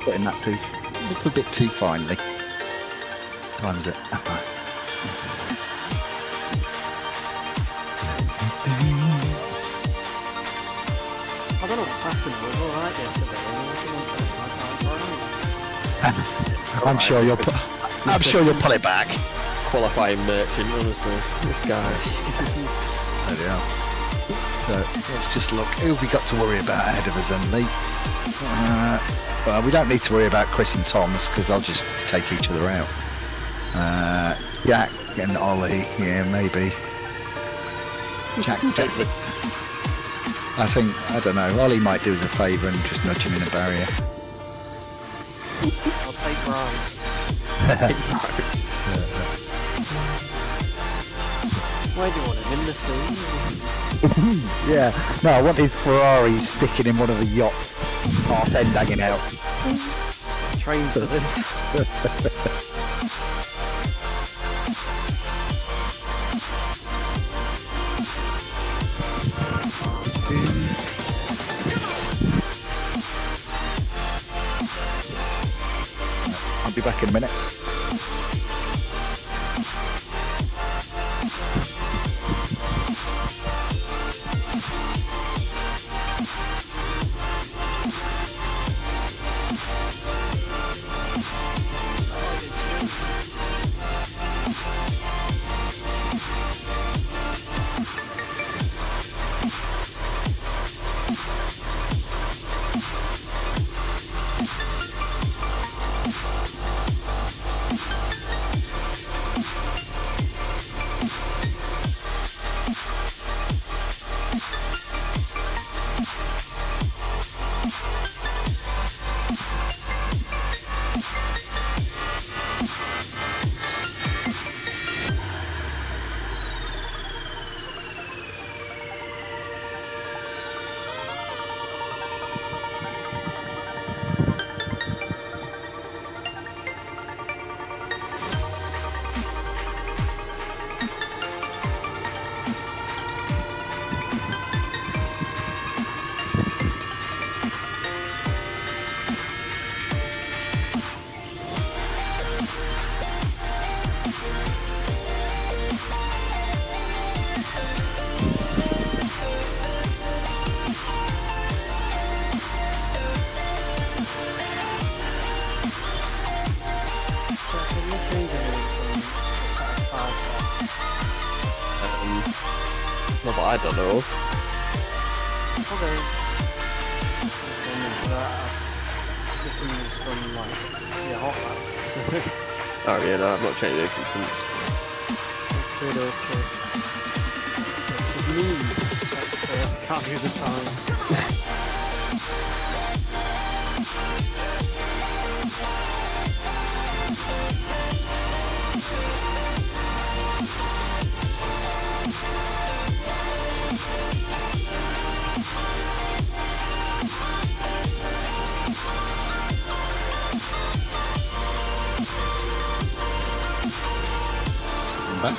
Putting that too a little bit too finely. Times it. I don't know what's happened. We were alright yesterday. I'm sure you'll put. I'm sure you'll pull it back. Qualifying merchant, honestly. This guy. There we are. So let's just look. Who have we got to worry about ahead of us then, Lee? Well, we don't need to worry about Chris and Thomas because they'll just take each other out. Jack and Ollie, yeah, maybe. Jack. I don't know. Ollie might do us a favour and just nudge him in a barrier. I'll take bronze. Where do you want him? In the sea? Yeah. No, I want his Ferrari sticking in one of the yachts. Half end hanging out. Train for this. I'll be back in a minute. Not that I don't know of. Okay. This one is from like hot lap. Oh yeah, no, I've not changed anything since. Okay. That's can't use the time. Back.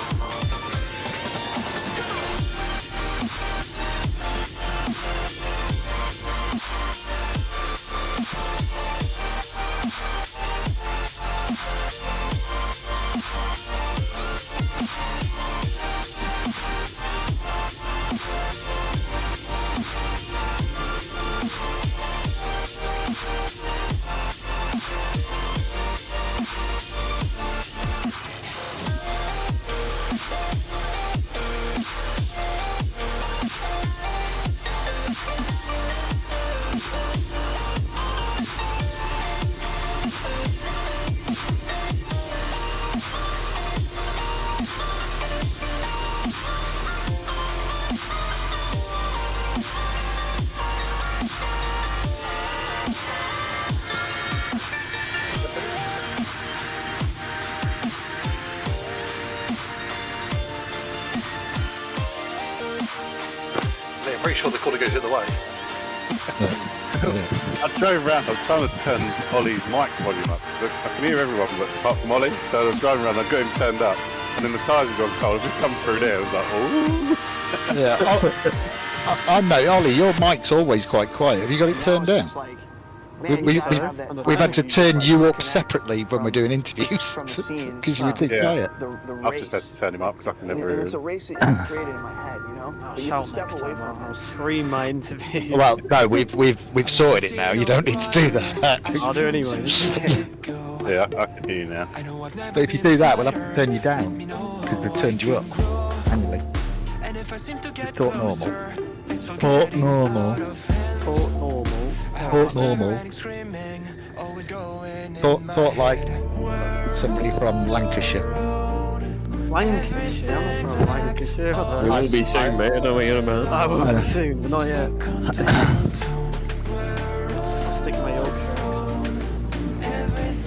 Pretty sure the corner goes the other way. I drove around, I was trying to turn Ollie's mic volume up. I can hear everyone but apart from Ollie, so I was driving around, I got him turned up, and then the tyres had gone cold, I just come through there, I was like, oh. Yeah. I know, Ollie, your mic's always quite quiet. Have you got it turned down? Just like We've had to turn you up separately when we're doing interviews because you were too Yeah. quiet. I've just had to turn him up because I can never hear It's a him. race that you've created in my head, you know? I'll But you have shout to step next away time. from I'll it. scream my interview. Well, no, we've sorted it now. You don't need to do that. I'll do anyway. Yeah, I can hear you now. But if you do that, we'll have to turn you down because we've turned you up manually. Just talk normal. Talk normal. Talk normal. Talk normal. Talk like somebody from Lancashire. Lancashire? I'm not from Lancashire. We will be soon, mate. I don't know what you're about. I will be soon, but not yet. I'll stick my Yorkshire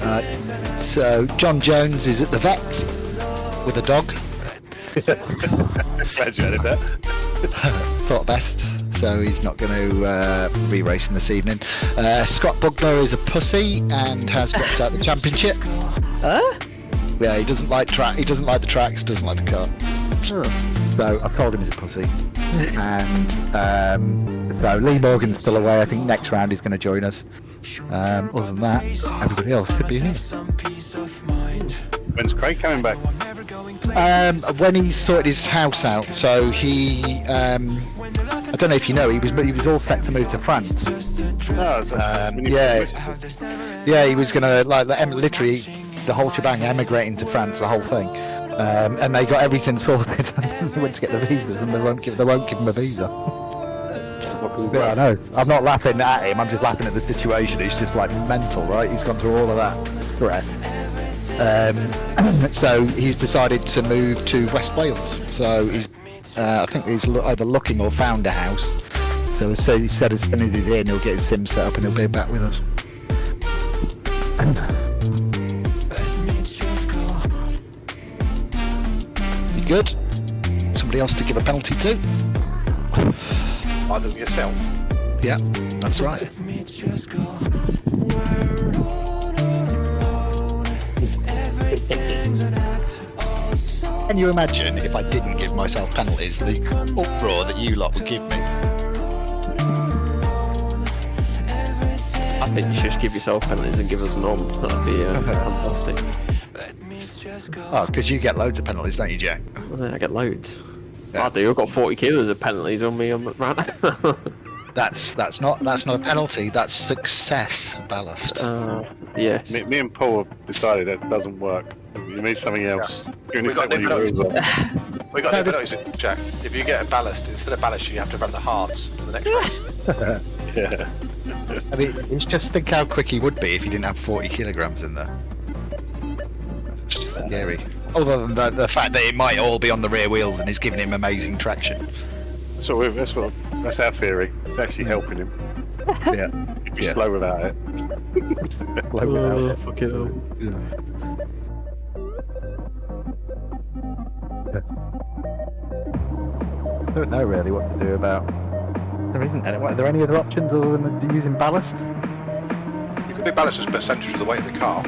accent. So John Jones is at the vet with a dog. Glad you added that. Thought best, so he's not going to be racing this evening. Scott Bugler is a pussy and has dropped out the championship. Huh? Yeah, he doesn't like track. He doesn't like the tracks. Doesn't like the car. So I've told him he's a pussy. And so Lee Morgan's still away. I think next round he's going to join us. Other than that, everybody else should be here. When's Craig coming back? When he sorted his house out, so he, I don't know if you know, he was all set to move to France. Yeah, he was gonna literally the whole shebang, emigrating to France, the whole thing. And they got everything sorted. They went to get the visas, and they won't give him a visa. Yeah, I know. I'm not laughing at him. I'm just laughing at the situation. It's just like mental, right? He's gone through all of that. Correct. So he's decided to move to West Wales. So he's, I think he's either looking or found a house. So he said as soon as he's in, he'll get his sim set up and he'll be back with us. You good? Somebody else to give a penalty to? Other than yourself. Yeah, that's right. Can you imagine if I didn't give myself penalties, the uproar that you lot would give me? I think you should just give yourself penalties and give us an on. That'd be fantastic. Oh, because you get loads of penalties, don't you, Jack? I get loads. Yeah. I do. I've got 40 kilos of penalties on me right now. That's not a penalty. That's success ballast. Yes. Me and Paul have decided that doesn't work. You need something else. You need We've got something no else. We got no penalties, Jack. If you get a ballast, instead of ballast, you have to run the hards for the next race. Yeah. I mean, it's just think how quick he would be if he didn't have 40 kilograms in there. Scary. Other than the fact that it might all be on the rear wheel and is giving him amazing traction. That's our theory. It's actually helping him. Yeah. If he's Yeah. slow without it. Fucking hell. I don't know really what to do about. There isn't any. Are there any other options other than using ballast? You could be ballast as a percentage of the weight of the car.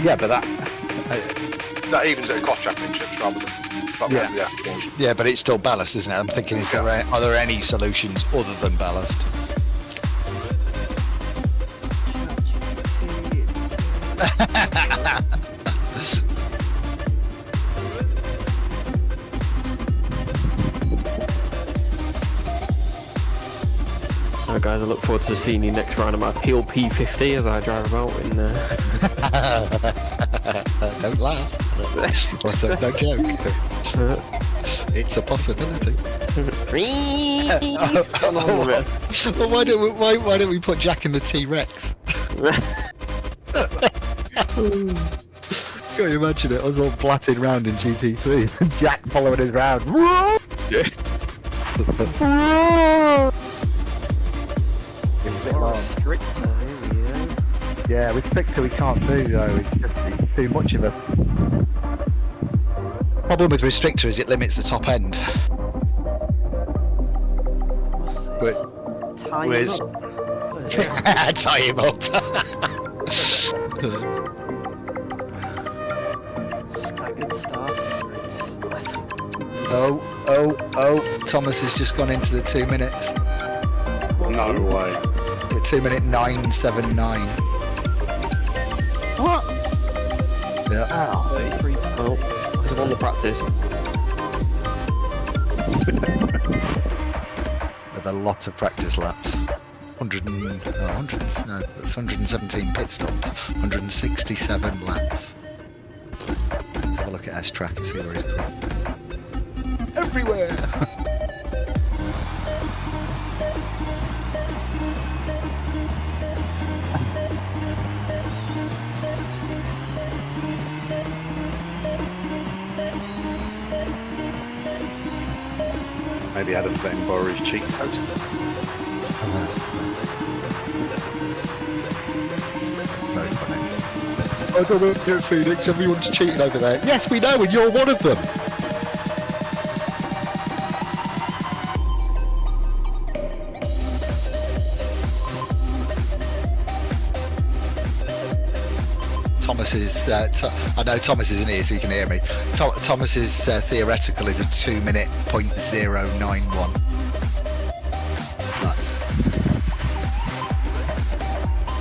Yeah, but that. That evens it across championships rather than. Yeah. Yeah, but it's still ballast, isn't it? I'm thinking, are there any solutions other than ballast? So guys, I look forward to seeing you next round of my Peel P50 as I drive about in Don't laugh. Also, don't joke. It's a possibility. Well, why don't we put Jack in the T-Rex? Can you imagine it? I was all blatting round in GT3 and Jack following us round. It's a bit long. Stricter, maybe, Yeah, with Stricter we can't do though. It's too much of a. Problem with restrictor is it limits the top end. But Tie him whereas- up. tie him up. Staggered starting race. Oh, Thomas has just gone into the 2 minutes. No way. at 2 minute 979. What? Yeah. 33. Well, I've won the practice. With a lot of practice laps. 117 pit stops. 167 laps. Have a look at S track and see where he's gone. Everywhere. Maybe Adam's letting borrow his cheat code. Very funny. I don't know, Phoenix, everyone's cheating over there. Yes, we know, and you're one of them. Thomas is, I know Thomas isn't here so you can hear me. Thomas's theoretical is a 2 minute .091. Nice.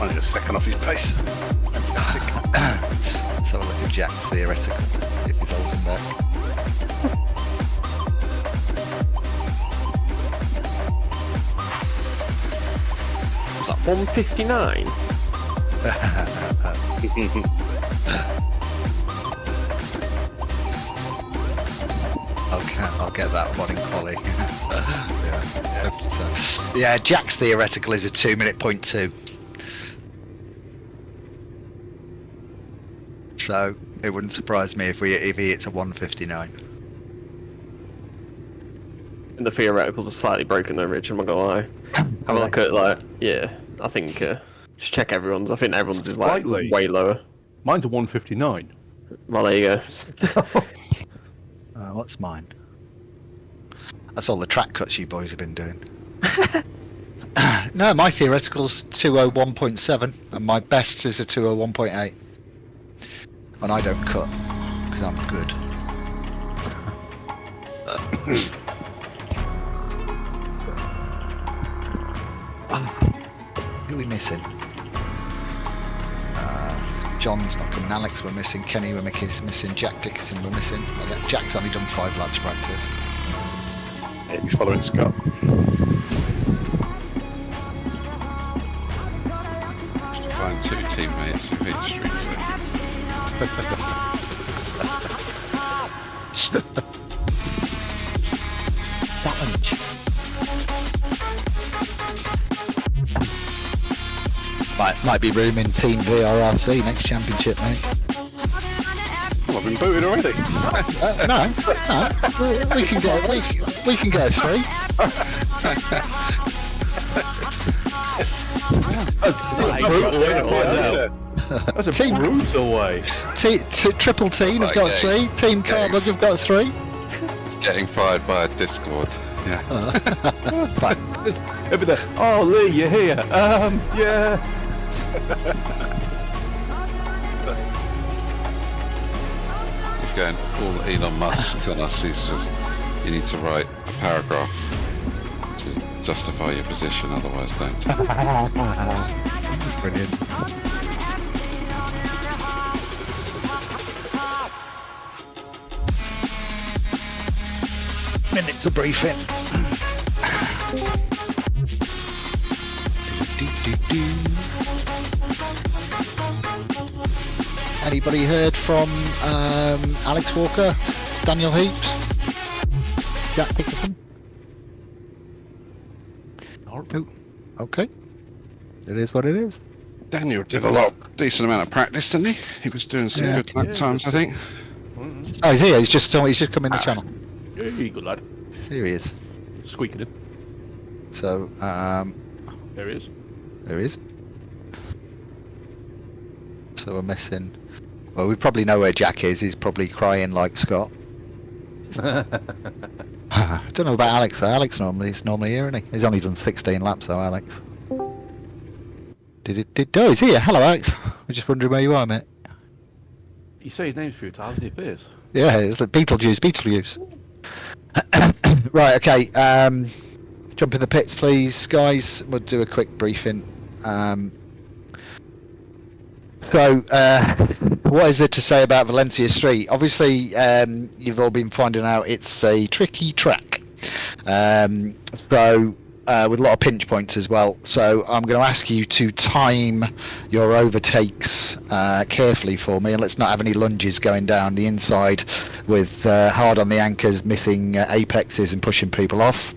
Only a second off his pace. Fantastic. Let's have a look at Jack's theoretical, see if he's holding back. Was that 159? I'll get that one in quali. Yeah. So, yeah, Jack's theoretical is a 2 minute .2. So it wouldn't surprise me if he hits a 159. And the theoreticals are slightly broken though, Rich, I'm not gonna lie. Have a look at, like, yeah, I think, just check everyone's. I think everyone's is, like, Slightly. way lower. Mine's a 159. Well, there you go. What's mine? That's all the track cuts you boys have been doing. No, my theoretical's 201.7 and my best is a 201.8. And I don't cut because I'm good. Who are we missing? John's not coming. Alex we're missing. Kenny we're missing. Jack Dickinson we're missing. Jack's only done 5 laps practice. Yeah, he's following Scott. Just to find 2 teammates of each street seconds. Challenge. Might be room in Team VRRC next championship, mate. Oh, I've been booted already. No. We can go 3. That's a Team- brutal way. Triple team have got 3. Team Cardboard have got 3. It's getting fired by a Discord. Yeah. But It'll be there. Oh, Lee, you're here. Yeah. He's going all Elon Musk on us. He's just, you need to write a paragraph to justify your position, otherwise don't. Brilliant. minute to briefing. Anybody heard from Alex Walker, Daniel Heaps, Jack Dickinson? No. Okay, it is what it is. Daniel did a decent amount of practice, didn't he? He was doing some good lap times, I think. Oh, he's here. He's just come in the channel. Yeah, you good lad. Here he is. Squeaking in. So, There he is. there he is. So we're missing. Well, we probably know where Jack is. He's probably crying like Scott. I don't know about Alex though. Alex he's normally here, isn't he? He's only done 16 laps though, Alex. Oh, he's here. Hello, Alex. We're just wondering where you are, mate. You say his name a few times, he appears. Yeah, it's like Beetlejuice. Right, okay. Jump in the pits, please, guys. We'll do a quick briefing. So, what is there to say about Valencia Street? Obviously, you've all been finding out it's a tricky track. With a lot of pinch points as well. So I'm going to ask you to time your overtakes carefully for me, and let's not have any lunges going down the inside with hard on the anchors, missing apexes and pushing people off.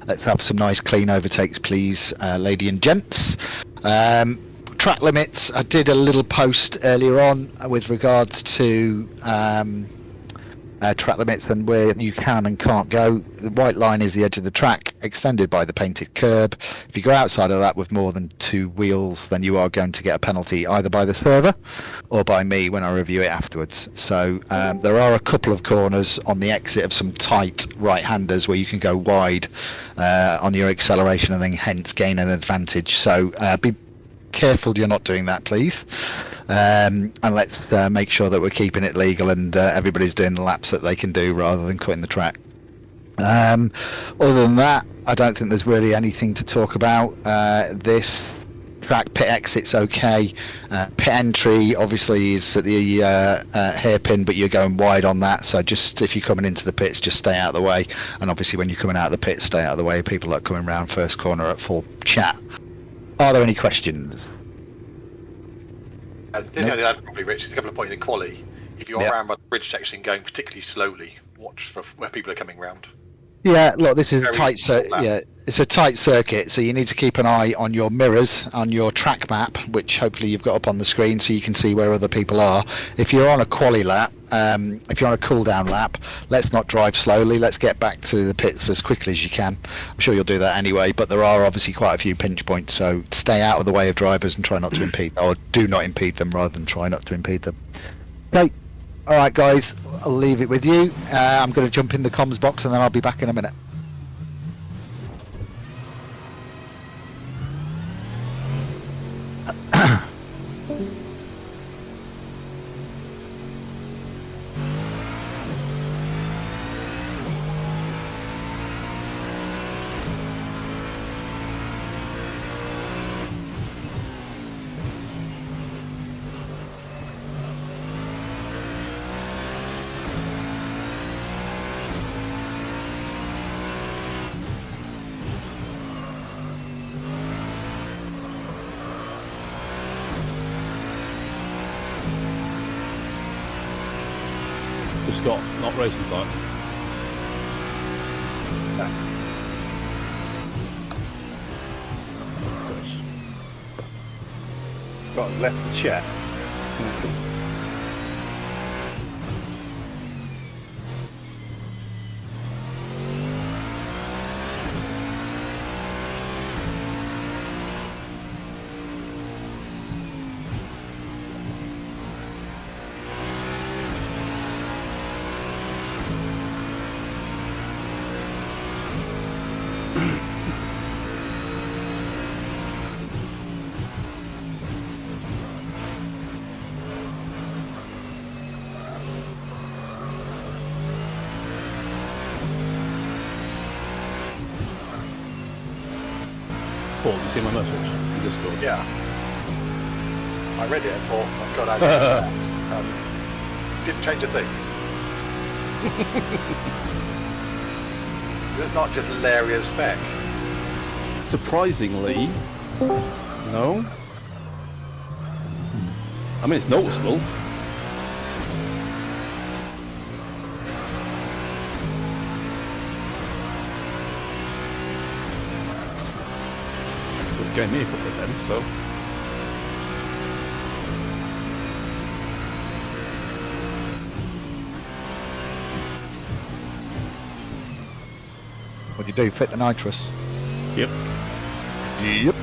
Let's have some nice clean overtakes, please, lady and gents. Track limits, I did a little post earlier on with regards to track limits and where you can and can't go. The white line is the edge of the track, extended by the painted curb. If you go outside of that with more than 2 wheels, then you are going to get a penalty either by the server or by me when I review it afterwards. So there are a couple of corners on the exit of some tight right-handers where you can go wide on your acceleration and then hence gain an advantage. So be careful you're not doing that, please. And let's make sure that we're keeping it legal and everybody's doing the laps that they can do rather than quitting the track. Other than that, I don't think there's really anything to talk about. This track pit exit's okay. Pit entry obviously is at the hairpin, but you're going wide on that, so just if you're coming into the pits, just stay out of the way, and obviously when you're coming out of the pit, stay out of the way. People that are coming around first corner at full chat. Are there any questions? The thing I'd probably, Rich, is a couple of points in quali. If you're around by the bridge section going particularly slowly, watch for where people are coming round. Yeah, look, this is a tight it's a tight circuit, so you need to keep an eye on your mirrors, on your track map, which hopefully you've got up on the screen so you can see where other people are. If you're on a quali lap, if you're on a cool down lap, let's not drive slowly, let's get back to the pits as quickly as you can. I'm sure you'll do that anyway, but there are obviously quite a few pinch points, so stay out of the way of drivers and try not to impede, or do not impede them rather than try not to impede them. Okay, alright guys, I'll leave it with you. I'm going to jump in the comms box and then I'll be back in a minute. Scott, not racing time. Got left the chat. Paul, did you see my message in Discord? Yeah. I read it and thought, oh god, I didn't change a thing. It's not just Larry as spec. Surprisingly, no. I mean, it's noticeable. It's getting me a couple of tens, so. What do you do? Fit the nitrous? Yep. Yep.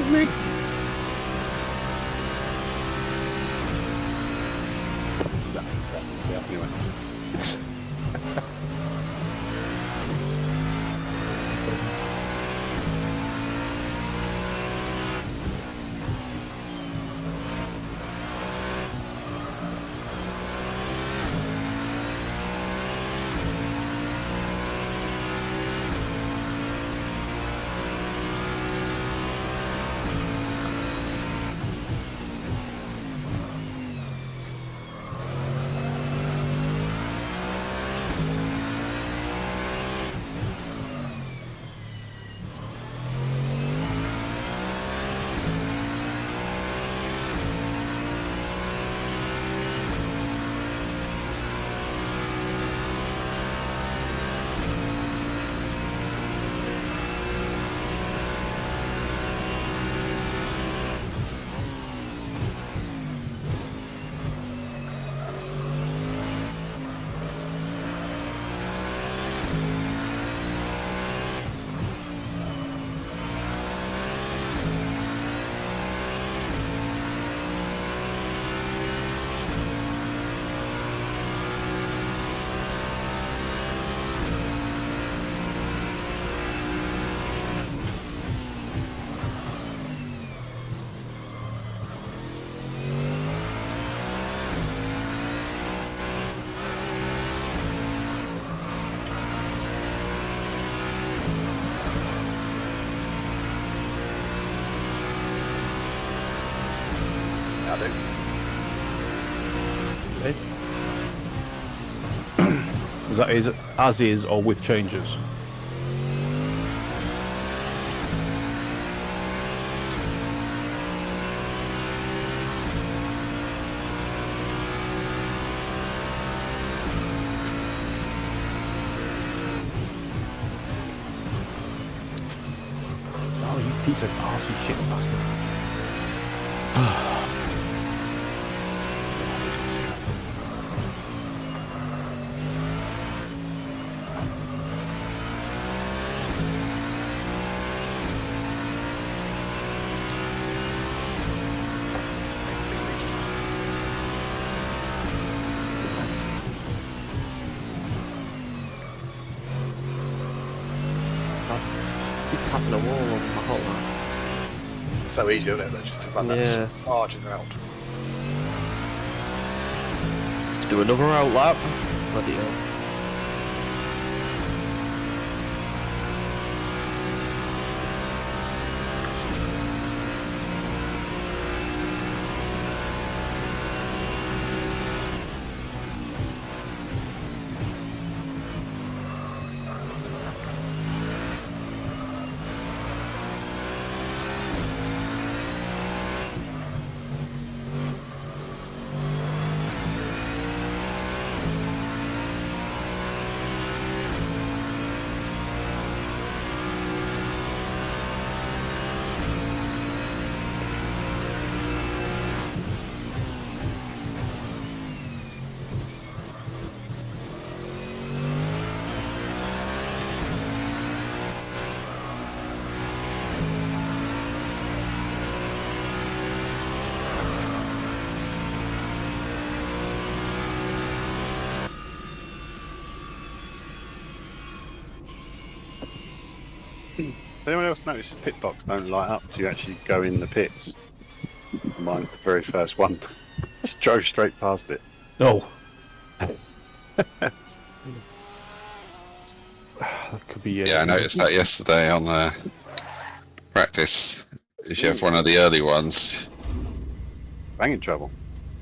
me. Anyway. Is that as is or with changes? Oh, you piece of arsey shit bastard. Keep tapping the wall on my whole lap. So easy, isn't it? Though, just to run that margin out. Let's do another out lap. Bloody hell. Anyone else notice the pit box don't light up till you actually go in the pits? Mine, the very first one, just drove straight past it. No. That could be. Yeah, I noticed that yesterday on practice. If you have one of the early ones, Banging trouble.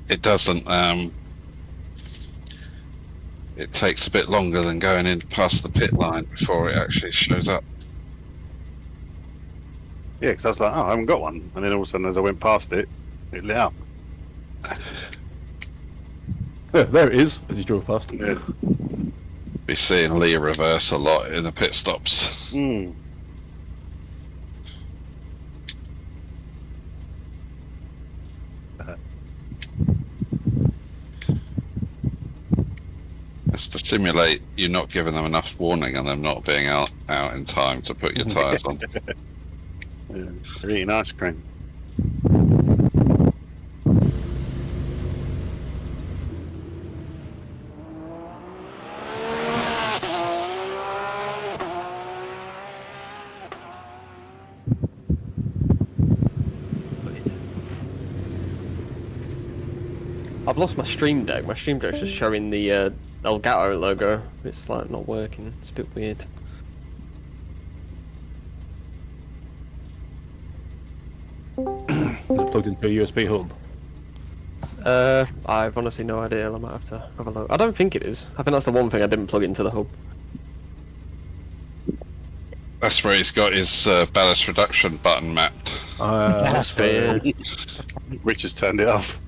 it doesn't. It takes a bit longer than going in past the pit line before it actually shows up. Yeah, because I was like, oh, I haven't got one, and then all of a sudden, as I went past it, it lit up. Yeah, there it is, as you drove past. Yeah. Be seeing Lee reverse a lot in the pit stops. Mm. It's to simulate you not giving them enough warning and them not being out in time to put your tyres on. Yeah, they're eating ice cream. I've lost my Stream Deck. My Stream Deck's just showing the Elgato logo. It's like not working. It's a bit weird. Is it plugged into a USB hub? I've honestly no idea. I might have to have a look. I don't think it is. I think that's the one thing I didn't plug into the hub. That's where he's got his ballast reduction button mapped. That's weird. Rich has turned it off.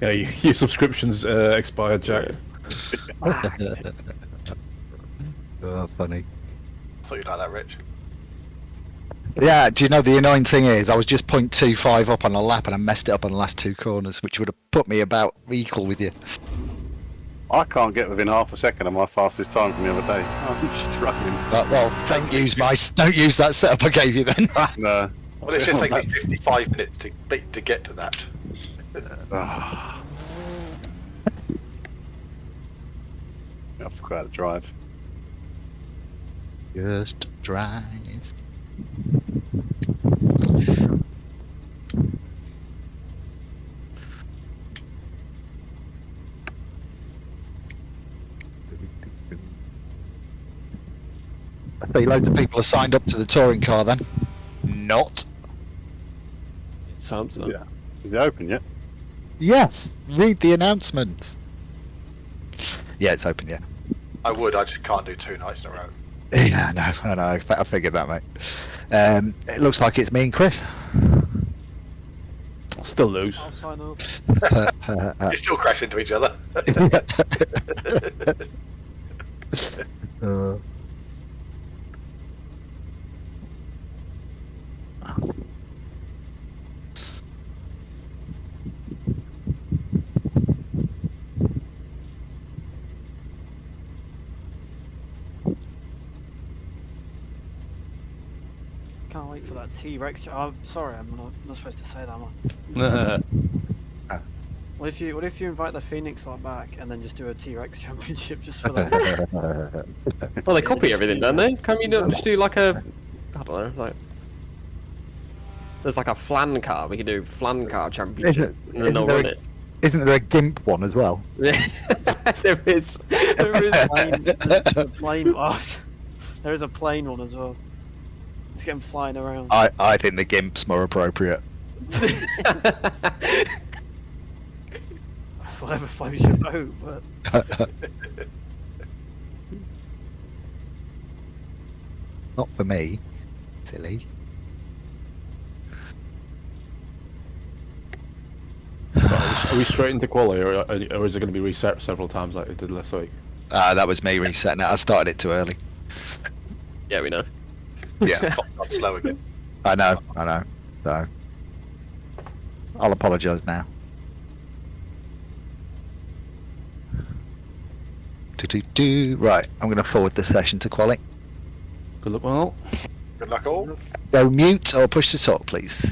Yeah, your subscription's expired, Jack. Oh, funny. I thought you'd like that, Rich. Yeah, do you know the annoying thing is I was just 0.25 up on a lap and I messed it up on the last 2 corners, which would have put me about equal with you. I can't get within half a second of my fastest time from the other day. I'm struggling. Well, don't use that setup I gave you then. No. Well, it's just taken me 55 minutes to get to that. I forgot how to drive. Just drive. I see loads of people are signed up to the touring car then. Not. Sounds like. Yeah. Is it open yet? Yes, read the announcements. Yeah, it's open, yeah. I just can't do 2 nights in a row. Yeah, I know, I figured that, mate. It looks like it's me and Chris. I'll still lose. I'll sign up. You still crash into each other. Can't wait for that T-Rex. I'm sorry, I'm not supposed to say that, am I? What if you invite the Phoenix lot back and then just do a T-Rex championship just for that? Well, they copy everything, don't they? Can't you not just do like a, I don't know, like there's like a flan car. We could do flan car championship, and then they'll run it. Isn't there a GIMP one as well? Yeah, there is. There is a plane. Oh, there is a plane one as well. It's getting flying around. I think the GIMP's more appropriate. Whatever floats your boat, but Not for me. Silly. Are we straight into quali, or is it going to be reset several times like it did last week? That was me resetting it. I started it too early. Yeah, we know. Yeah, Not slow again. I know. So, I'll apologise now. Right, I'm going to forward the session to Quali. Good luck, well. Good luck all. Go mute or push to talk, please.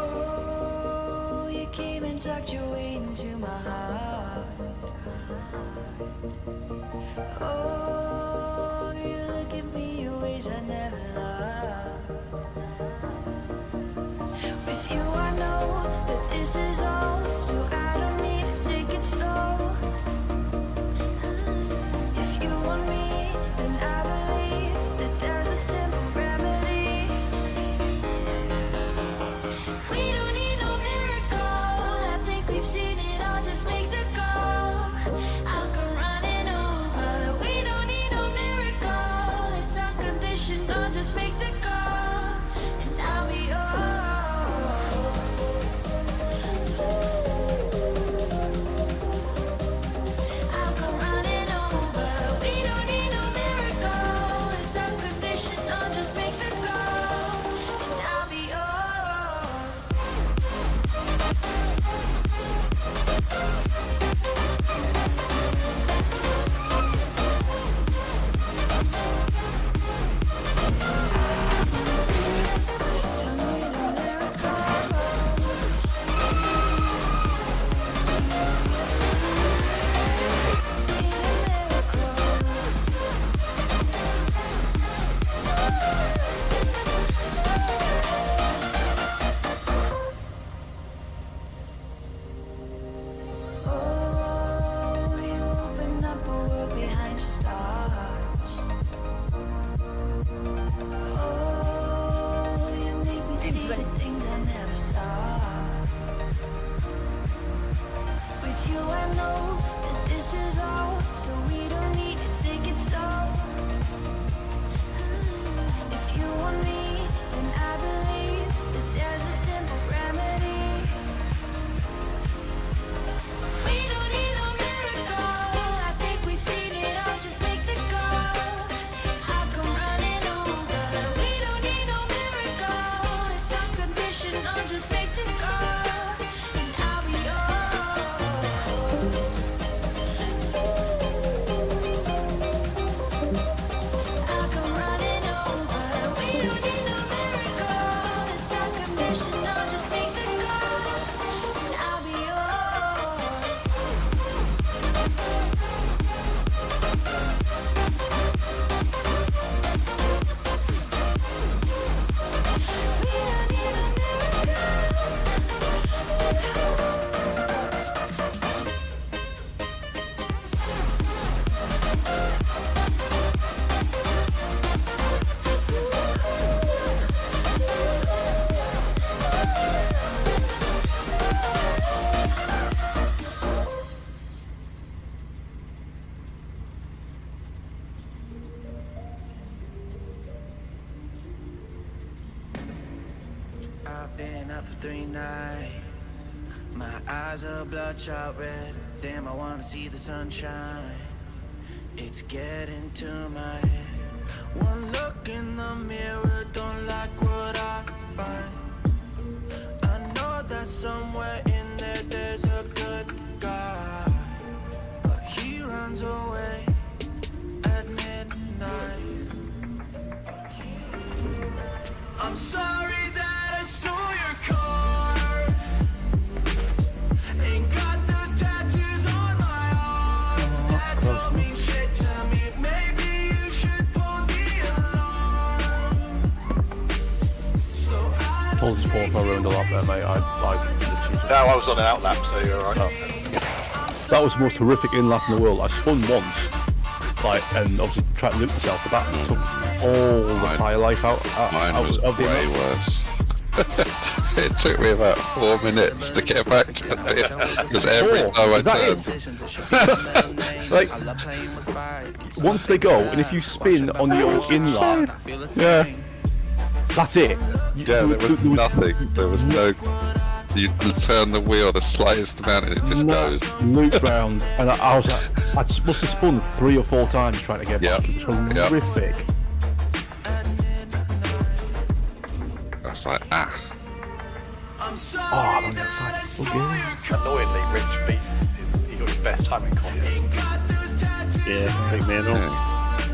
Oh, you came and tucked your way into my heart. Oh, you look at me in ways I never loved. With you I know that this is all, so I don't need to take it slow. If you want me, then I believe that there's a simple remedy. We don't need no miracle, I think we've seen it all, just make the call. I'll come running over. We don't need no miracle, it's unconditional, just make the call, and I'll be yours. I'll come running over. We don't need no miracle, it's unconditional, just make the call, and I'll be yours. Oh, you open up a world behind stars. Oh, you make me see the things I never saw. With you I know that this is all, so we don't need to take it slow. If you want me, then I believe that there's a simple remedy. We don't need no miracle, I think we've seen it all, just make the call. I'll come running over. We don't need no miracle, it's unconditional, just make the call, and I'll be yours. I'll come running over. We don't need no miracle, it's unconditional, just make the call, and I'll be yours. We don't need a I've been up for 3 nights. My eyes are bloodshot red. Damn, I wanna see the sunshine. It's getting to my head. One look in the mirror, don't like what I find. I know that somewhere in there there's a good guy, but he runs away at midnight. I'm sorry that I stole your car. Ain't got those tattoos on my arms that don't mean shit to me. Maybe you should pull the alarm. So I I'll just fall for a round a lap there, mate. I literally just... No, I was on an out lap, so you're alright. Oh. That was the most horrific in lap in the world. I spun once, like, and obviously tried to loop myself, but that took all the tyre life out. Mine was way worse. It took me about 4 minutes to get back to the pit, because every time I turned... Like, once they go, and if you spin on your in lap, yeah, that's it. Yeah, there was nothing. There was no... You turn the wheel the slightest amount and it just goes. Loop round, and I was like, I must have spun 3 or 4 times trying to get back. It was horrific. I was like, ah. Oh, I'm on the outside. Okay. Annoyingly, Rich beat. He got his best time in comp. Yeah, big man.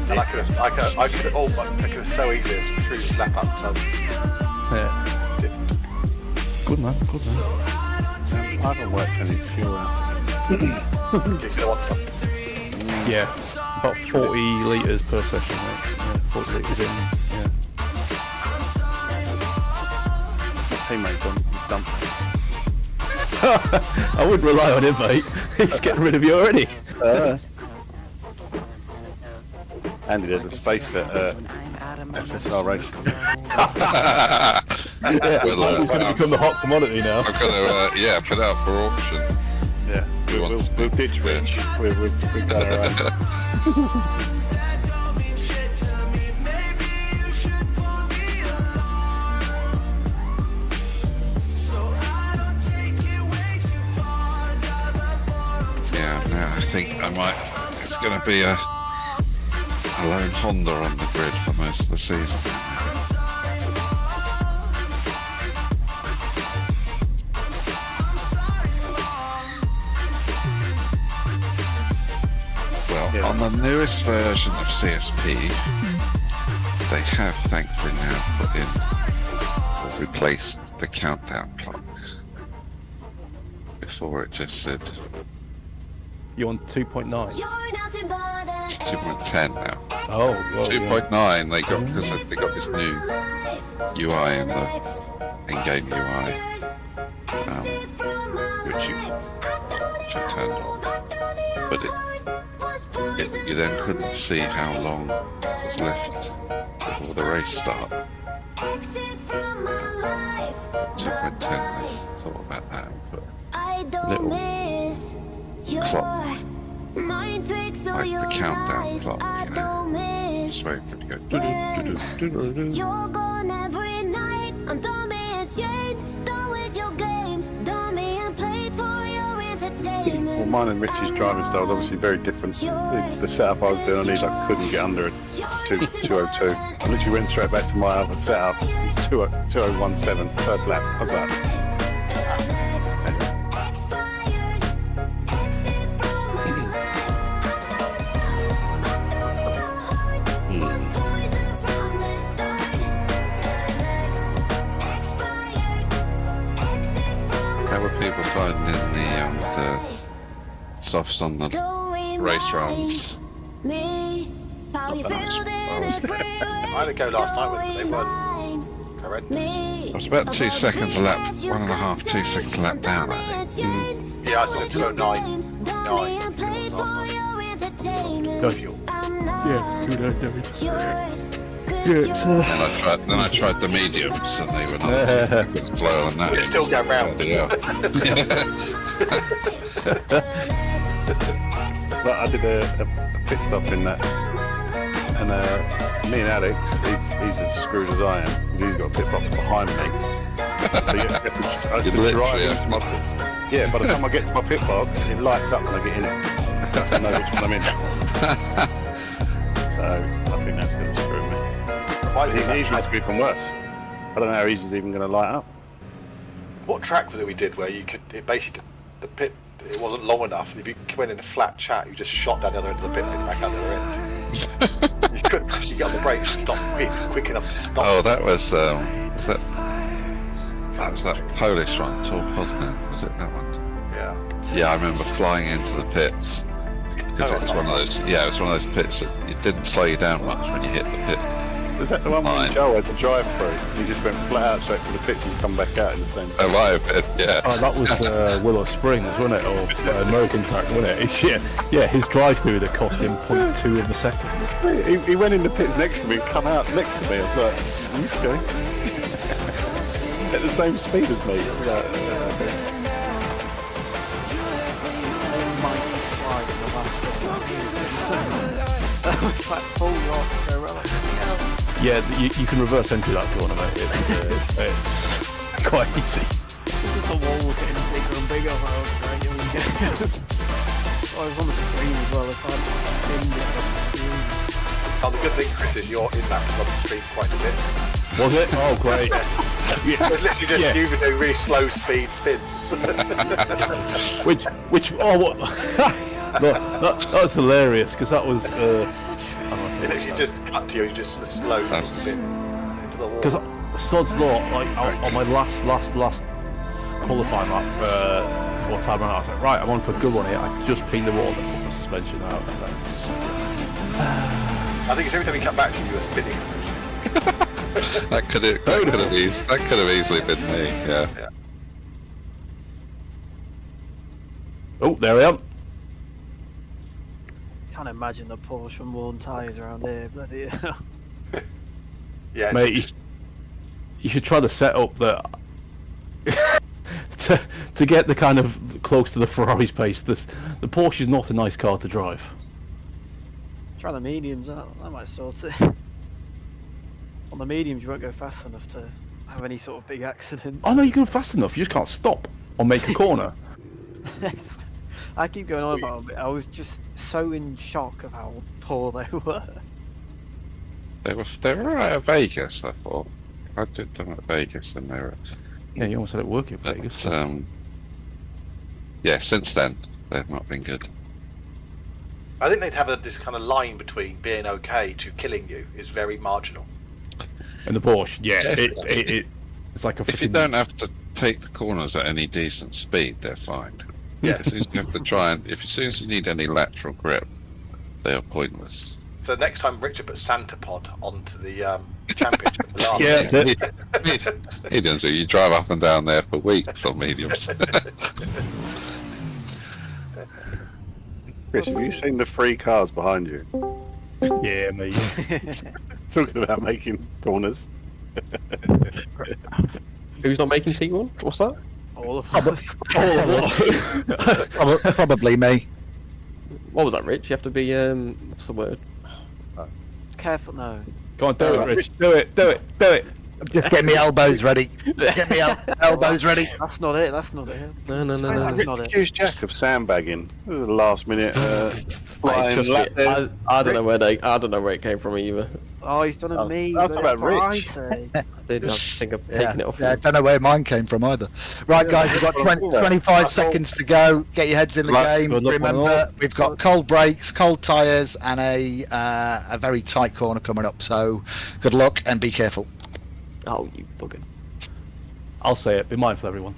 And I could have so easily screwed slap up. So Yeah. didn't. Good man, good man. I haven't worked any fuel out. You're gonna want some. Yeah, about 40 litres per session, mate. Yeah, 40 litres in, yeah. My teammate dumped. I wouldn't rely on him, mate. He's getting rid of you already. Andy, there's a space at FSR racing. Yeah, Well, he's going to become the hot commodity now. I've got to, yeah, put it up for auction. Yeah, we'll ditch Rich. We'll go around. Yeah, now I think I might. It's going to be a lone Honda on the grid for most of the season. Well, Yeah. on the newest version of CSP, they have thankfully now put in or replaced the countdown clock. Before it just said You on 2.9? it's 2.10 now. Oh, well, 2.9 they got because they got this new UI in the in-game UI, which I turned on, but you then couldn't see how long was left before the race start. 2.10 they thought about that and put little clock, like the countdown clock, you know, just waiting for it to go do-do-do-do-do-do-do. You're gone every night. I'm done being chained, done with your games, done being played for your entertainment. Well, mine and Rich's driving style is obviously very different. The setup I was doing on these, I couldn't get under a 202. I literally went straight back to my other setup, 2017, first lap. How's that? How were people finding the softs on the race rounds? Not I had a go last night with them. They weren't horrendous. I was about 2 seconds a lap, 1.5, 2 seconds a lap down, I think. Yeah, I was going to go 9 last night. Go. Fuel. Yeah, do that, David. Then I tried the mediums, and they were not too slow on that. It's still going round. Yeah. But I did a pit stop in that, and me and Alex, he's as screwed as I am, because he's got a pit box behind me. So I have to drive into my pit. Yeah, by the time I get to my pit box, it lights up when I get in it. I know which one I'm in. So I think that's going to screw me. He's going to be even worse. I don't know how he's even going to light up. What track was it we did where you could, it basically, the pit, it wasn't long enough. If you went in a flat chat, you just shot down the other end of the pit lane back out the other end. You couldn't actually get on the brakes and stop quick enough to stop. Oh, that was that Polish one, Tor Poznan, was it that one? Yeah. Yeah, I remember flying into the pits because it was one of those. Yeah, it was one of those pits that it didn't slow you down much when you hit the pit. Was that the one where Joe had to drive through? He just went flat out straight to the pits and come back out in the same time. Alive pit, yeah. Oh, that was Willow Springs, wasn't it? Or American track, wasn't it? Yeah, his drive-through that cost him 0.2 of a second. He went in the pits next to me and come out next to me. I was like, okay. At the same speed as me. I was like, That was like full lock, so we're like, Yeah, you can reverse entry that tournament. It's quite easy. the wall was getting bigger and bigger. I was like, here we go. I was on the screen as well. If I didn't get on the screen. Oh, the good thing, Chris, is you're in that on the street quite a bit. Was it? Oh, great. It was literally just you doing really slow speed spins. What? That's hilarious because that was. It literally just cut to you, just a slow spin into the wall. Because sod's law, like on my last qualifying lap before time ran out. I was like, right, I'm on for a good one here. I just pinged the wall and put the suspension out. And then... I think it's every time you come back, you were spinning. That could have easily been me. Yeah. Oh, there we are. Can't imagine the Porsche from worn tyres around here, bloody hell. Yeah, Mate, you should try the setup that to get the kind of close to the Ferrari's pace. The Porsche is not a nice car to drive. Try the mediums, that might sort it. On the mediums, you won't go fast enough to have any sort of big accidents. Oh no, you go fast enough. You just can't stop or make a corner. I keep going on about it. I was just so in shock of how poor they were. They were right at Vegas, I thought. I did them at Vegas and they were... Yeah, you almost had it working at Vegas. Yeah, since then, they've not been good. I think they'd have this kind of line between being okay to killing you is very marginal. And the Porsche, yeah, Yes. it's like a If you don't have to take the corners at any decent speed, they're fine. Yeah. As soon as you have to try and... As soon as you need any lateral grip, they are pointless. So next time Richard puts Santa Pod onto the championship. Yeah, that's it. Mediums, you drive up and down there for weeks on mediums. Chris, have you seen the 3 cars behind you? Yeah, me. Talking about making corners. Who's not making T1? What's that? All of us. All of us. Probably me. What was that, Rich? You have to be what's the word? Careful, no. Go on, do it, Rich. Do it. Just get me elbows ready. Get me elbows ready. That's not it. No. That's not it. Accused Jack of sandbagging. This is a last minute flying Trust lap me, there. I don't know where it came from either. Oh, he's done a me. that's about what I Rich. say. I think I've taken it off. Yeah, I don't know where mine came from either. Right, guys, we've got 25 seconds to go. Get your heads in the game. Good luck, Remember, we've got cold brakes, cold tyres, and a very tight corner coming up. So, good luck and be careful. Oh, you bugger. I'll say it. Be mindful, everyone.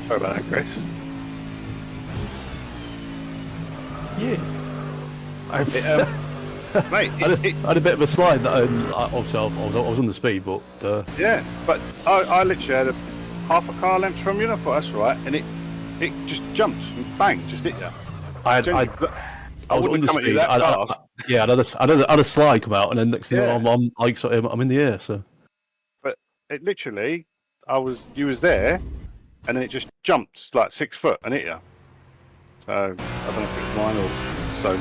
Sorry about that, Chris. Yeah. Mate, I had a bit of a slide that obviously I was on the speed, but yeah, but I literally had half a car length from you, and I thought that's right, and it just jumped and bang, just hit you. I was on the speed. Yeah, I had a slide come out, and then next thing you know, I'm like I'm in the air. So, but it literally, you was there, and then it just jumped like 6 foot and hit you. So I don't know if it was mine or so.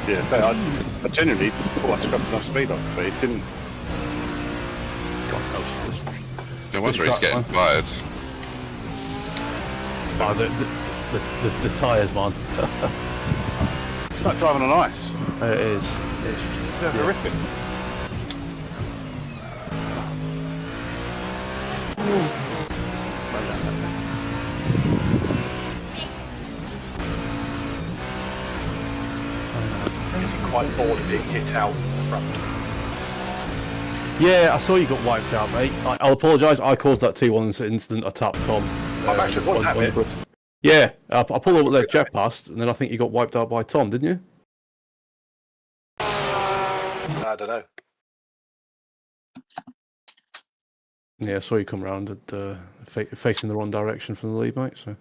Yeah, so I genuinely thought I scrubbed enough speed off, but it didn't. God, No wonder he's getting fired. The tyres, man. It's like driving on ice. It is. It's horrific. Is he quite bored of being hit out in the front? Yeah, I saw you got wiped out, mate. I'll apologise. I caused that T1 incident. I tapped Tom. I'm actually one that bit. Yeah, I pulled up there, Jeff passed, and then I think you got wiped out by Tom, didn't you? I don't know. Yeah, I saw you come round at facing the wrong direction from the lead, mate. So.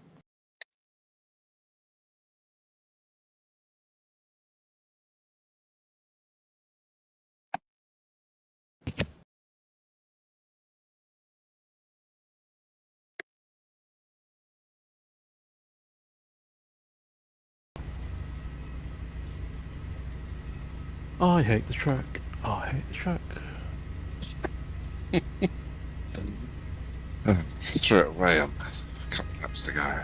I hate the track. I hate the track. Threw it away on a couple laps to go.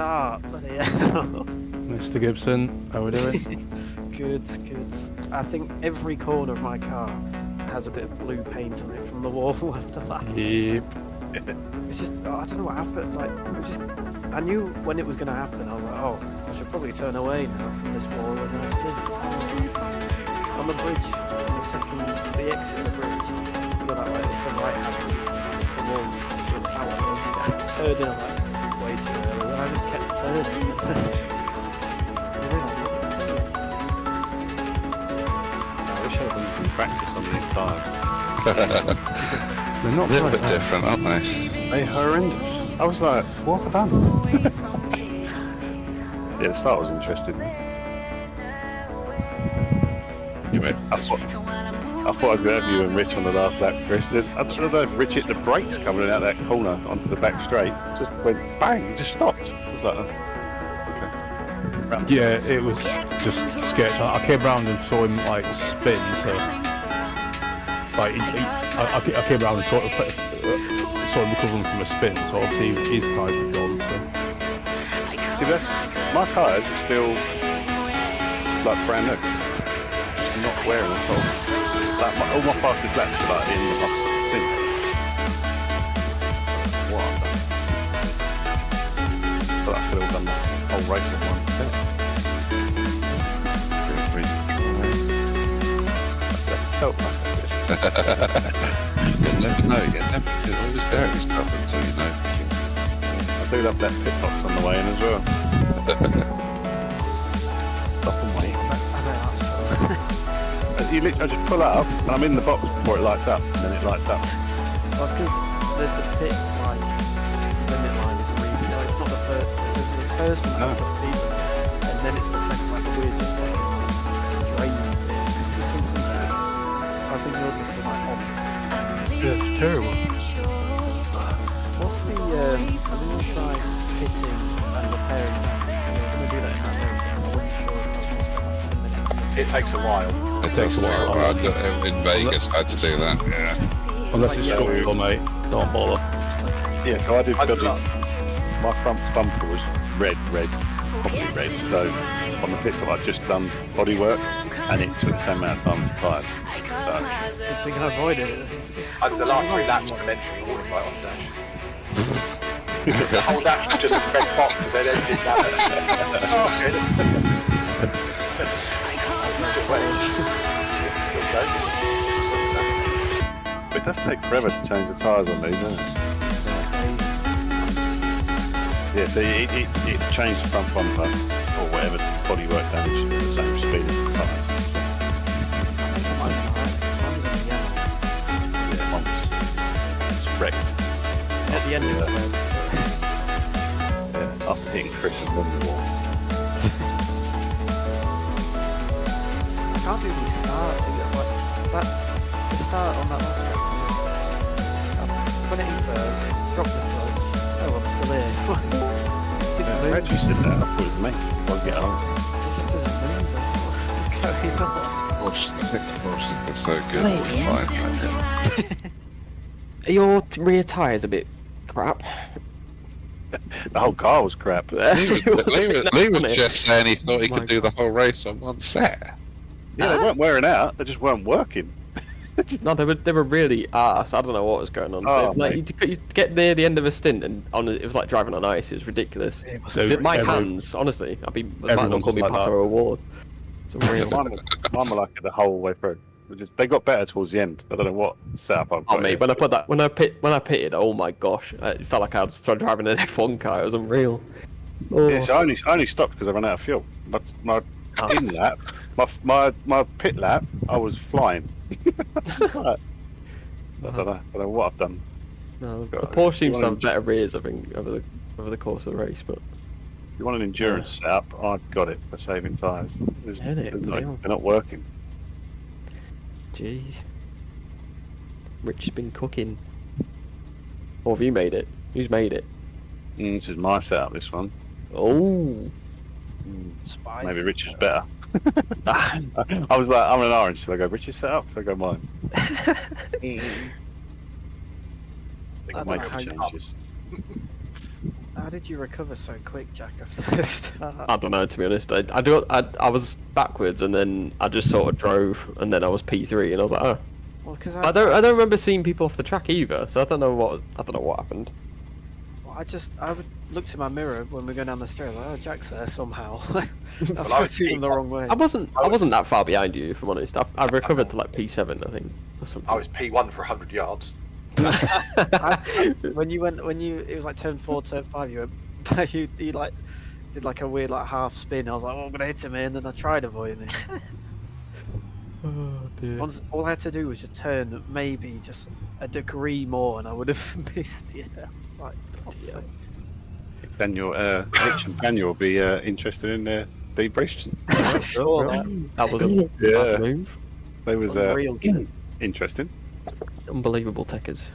start. Bloody hell. Mr. Gibson, how are we doing? Good. I think every corner of my car has a bit of blue paint on it from the wall after that. Yep. It's just, I don't know what happened. Like, I knew when it was going to happen. I was like, oh, I should probably turn away now from this wall. And then I did. On the bridge, the exit of the bridge, you know, that way, it's the right hand, the wall, the tower. I turned in, I'm like, way too early. And I just kept turning. Practice on these tires. They're not A little right, bit different, aren't they? They're horrendous. I was like, what have I done? Yeah, the start was interesting. You went. I thought I was going to have you and Rich on the last lap, Chris. Then, I don't know if Rich hit the brakes coming out that corner onto the back straight. Just went bang, just stopped. It was like, okay. Yeah, it was just sketch. I came round and saw him like spin, so like I came round and saw him recovering from a spin. So obviously his tyres were gone. So. See, that's my tyres are still like brand new, just not wearing at all. Like all my fastest laps are like in the stints. What? But I could have done the whole race in one stint. Felt like this. You'll never know. You can always doubt yourself until you know. I do love that pit box on the way in as well. Stop and wait. I just pull up and I'm in the box before it lights up, and then it lights up. Well, it's because the pit line, limit line is really, no, it's not the first, it's the first one that's the speed limit, and then it's the second, like the weirdest second draining bit. I think yours must be like on. Yeah, it's terrible. What's the, I'm going to try fitting and repairing that. I'm going to do that in that race, and I wasn't sure if I was going to spend like 10 minutes. It takes a while. It takes a while. In Vegas, I had to do that. Yeah. Unless it's structural, mate. Don't bother. Yeah, so I did. My front bumper was red, properly red. So on the pit stop, I'd just done body work, and it took the same amount of time as the tyres. Good thing I avoided it. The last 3 laps on the entry, all of like on dash. The whole dash was just a red box because they didn't have it. Still wet. Still goes. But it does take forever to change the tyres on these, doesn't it? Yeah, so it changed the front bumper or whatever bodywork damage at the same speed as the tyres. Yeah, once it's wrecked. At the end of it. Yeah, after hitting Chris and then the wall. I can't really start to get like that. The start on that last race. Put it in first, drop the clutch. Oh, I'm still here. Didn't move. How'd you sit there? I thought it was me. I'll get on. It just doesn't move. What's going on? It's so good. Fine. Are your rear tyres a bit crap? The whole car was crap. Lee was just saying he thought he could do the whole race on one set. Yeah, they weren't wearing out. They just weren't working. No, they were really arse. I don't know what was going on. Oh, like you get near the end of a stint and it was like driving on ice. It was ridiculous. My hands, honestly, might as well call me Pato Award. It's unreal. Mine were like it the whole way through. They got better towards the end. I don't know what setup I've got. Oh mate, when I pitted, oh my gosh, it felt like I was driving an F1 car. It was unreal. Oh. Yeah, so I only stopped because I ran out of fuel. But my in lap, my pit lap, I was flying. I don't know what I've done. No, the Porsche seems to have better rears, I think, over the course of the race. But if you want an endurance setup, I've got it for saving tyres. They're not working. Jeez. Rich's been cooking. Or have you made it? Who's made it? This is my setup, this one. Oh. Spice. Maybe Rich is better. I was like, I'm an orange. Should I go Rich's setup? Should I go mine? I think I'll make some changes. I How did you recover so quick, Jack, after this? I don't know, to be honest. I was backwards, and then I just sort of drove, and then I was P3, and I was like, oh. Well, because I don't remember seeing people off the track either, so I don't know what happened. I looked in my mirror when we go down the street. Like, oh, Jack's there somehow. I I was seeing him the wrong way. I wasn't that far behind you, if I'm honest. I recovered to like P7, I think, or something. I was P1 for 100 yards. It was like turn 4, turn 5. You like did like a weird like half spin. I was like, oh, I'm gonna hit him, and then I tried avoiding it. Oh dear. All I had to do was just turn maybe just a degree more, and I would have missed. Yeah, I was like, God's sake. Daniel, Rich and Daniel will be interested in their debriefs. I saw that. That was a Yeah. bad move. They was Unreal. interesting. Unbelievable techers.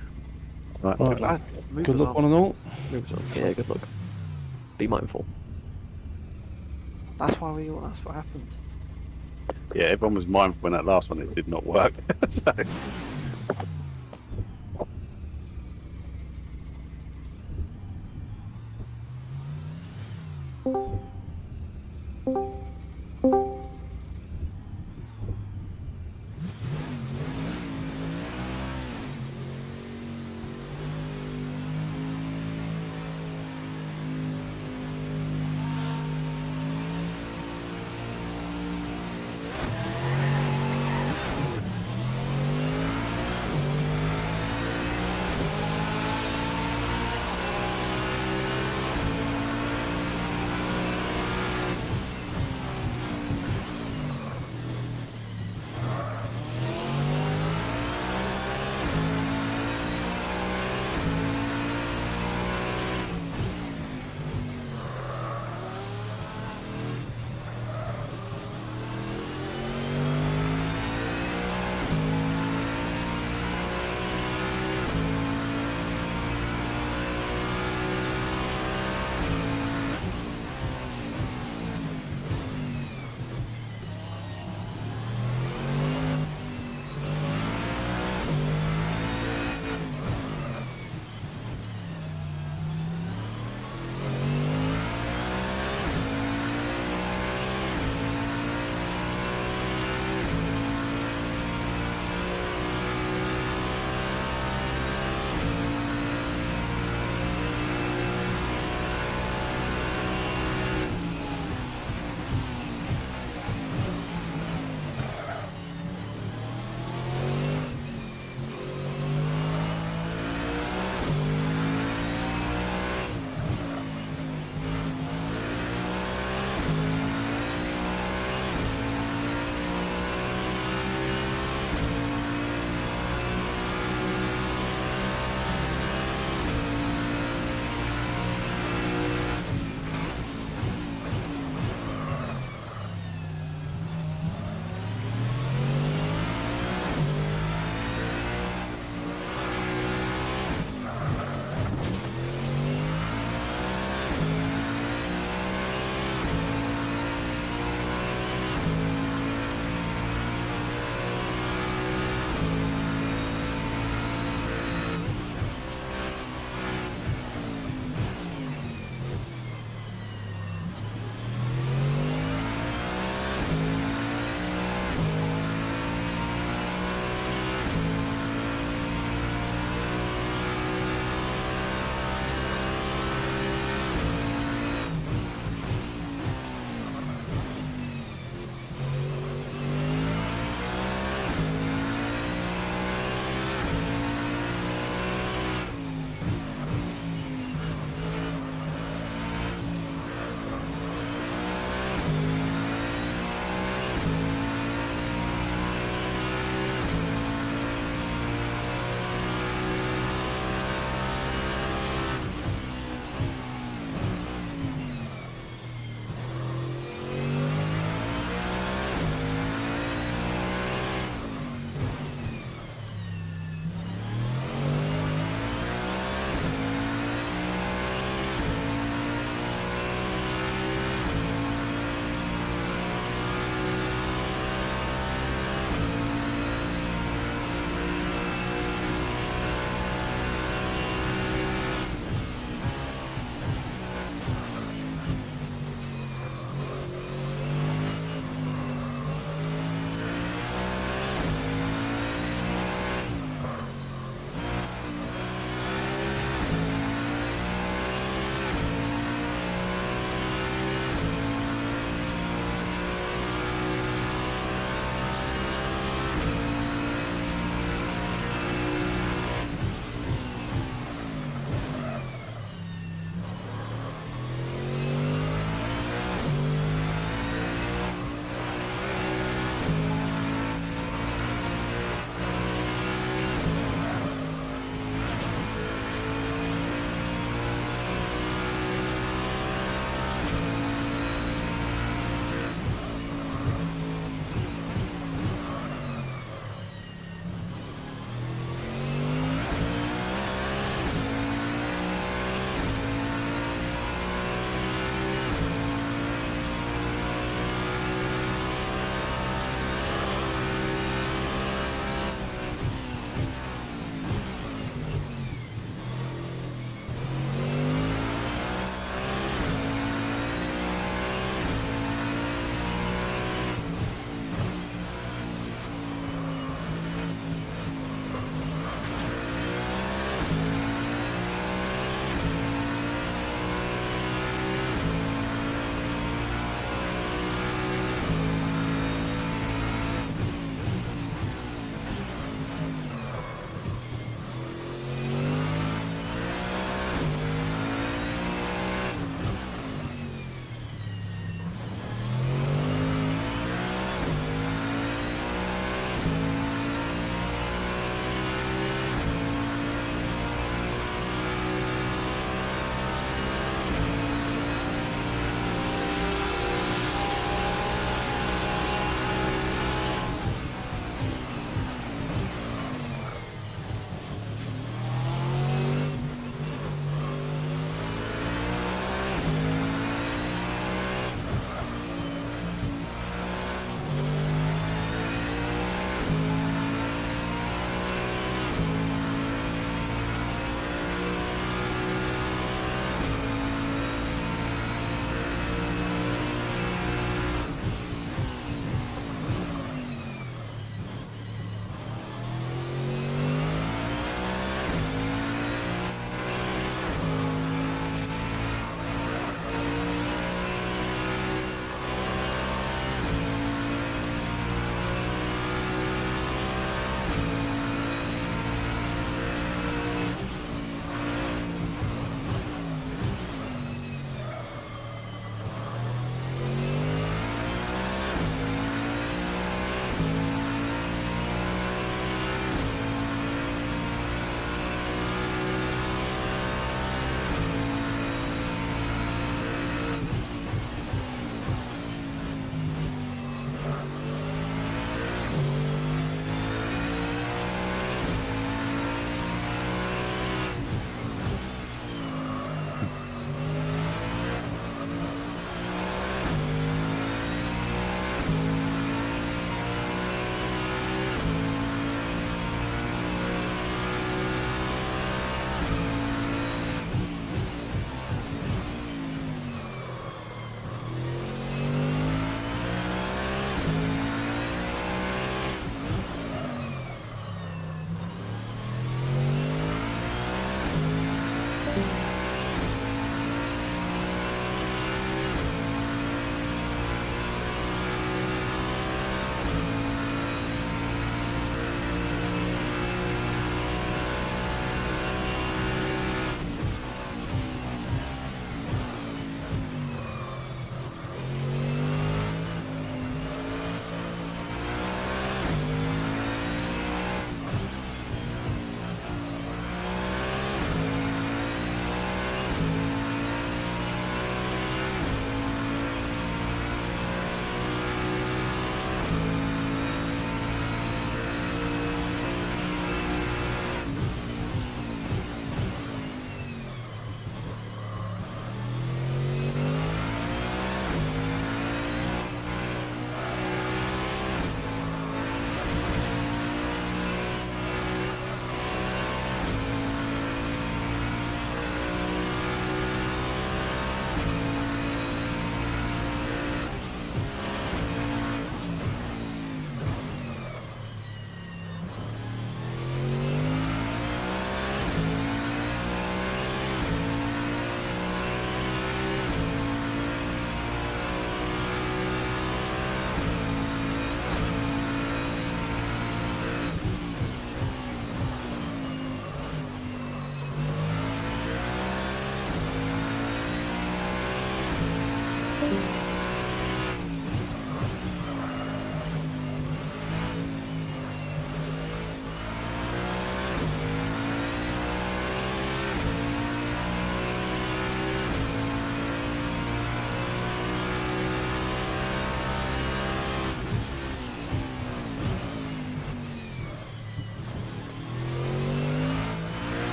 Right. Right. Good luck. Move Good us luck, on. one and all. Moves on. Yeah, good luck. Be mindful. That's what happened. Yeah, everyone was mindful when that last one it did not work. So.